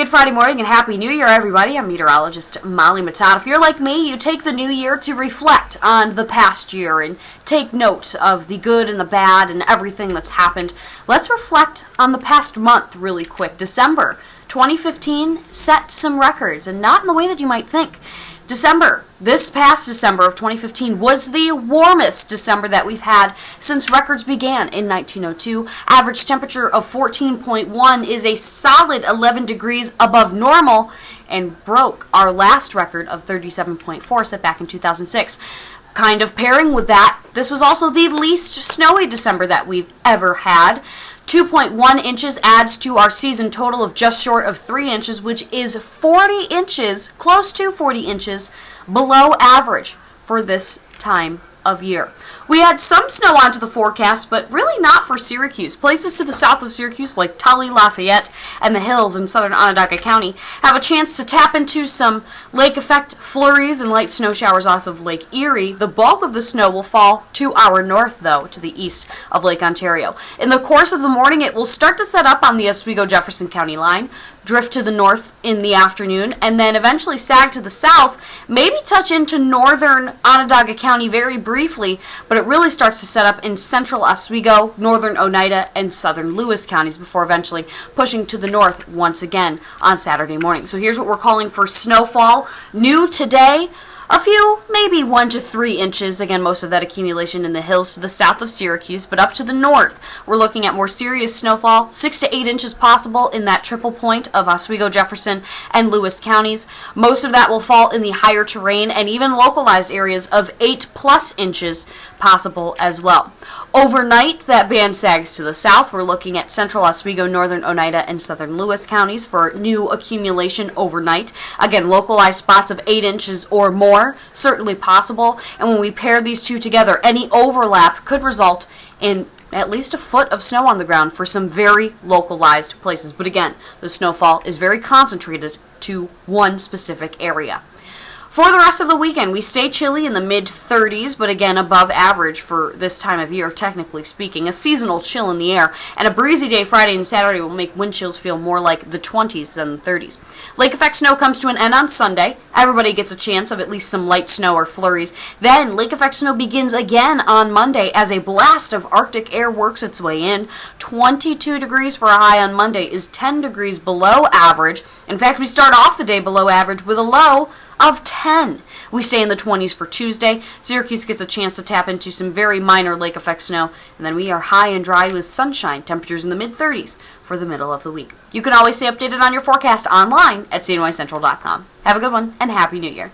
good Friday morning and Happy New Year, everybody. I'm meteorologist Molly Matott. If you're like me, you take the new year to reflect on the past year and take note of the good and the bad and everything that's happened. Let's reflect on the past month really quick. December 2015 set some records, and not in the way that you might think. This past December of 2015 was the warmest December that we've had since records began in 1902. Average temperature of 14.1 is a solid 11 degrees above normal and broke our last record of 37.4 set back in 2006. Kind of pairing with that, this was also the least snowy December that we've ever had. 2.1 inches adds to our season total of just short of 3 inches, which is 40 inches, close to 40 inches, below average for this time of year. We had some snow onto the forecast, but really not for Syracuse. Places to the south of Syracuse, like Tully, Lafayette, and the hills in southern Onondaga County, have a chance to tap into some lake effect flurries and light snow showers off of Lake Erie. The bulk of the snow will fall to our north, though, to the east of Lake Ontario. In the course of the morning, it will start to set up on the Oswego-Jefferson County line, drift to the north in the afternoon, and then eventually sag to the south, maybe touch into northern Onondaga County very briefly, but it really starts to set up in central Oswego, northern Oneida, and southern Lewis counties before eventually pushing to the north once again on Saturday morning. So here's what we're calling for snowfall. New today, a few, maybe 1 to 3 inches. Again, most of that accumulation in the hills to the south of Syracuse, but up to the north, we're looking at more serious snowfall, 6 to 8 inches possible in that triple point of Oswego, Jefferson, and Lewis counties. Most of that will fall in the higher terrain and even localized areas of 8+ inches possible as well. Overnight, that band sags to the south. We're looking at central Oswego, northern Oneida, and southern Lewis counties for new accumulation overnight. Again, localized spots of 8 inches or more, certainly possible. And when we pair these two together, any overlap could result in at least a foot of snow on the ground for some very localized places. But again, the snowfall is very concentrated to one specific area. For the rest of the weekend, we stay chilly in the mid-30s, but again above average for this time of year, technically speaking. A seasonal chill in the air, and a breezy day Friday and Saturday will make wind chills feel more like the 20s than the 30s. Lake effect snow comes to an end on Sunday. Everybody gets a chance of at least some light snow or flurries. Then lake effect snow begins again on Monday as a blast of Arctic air works its way in. 22 degrees for a high on Monday is 10 degrees below average. In fact, we start off the day below average with a low of 10. We stay in the 20s for Tuesday. Syracuse gets a chance to tap into some very minor lake effect snow, and then we are high and dry with sunshine, temperatures in the mid-30s for the middle of the week. You can always stay updated on your forecast online at cnycentral.com. Have a good one, and Happy New Year.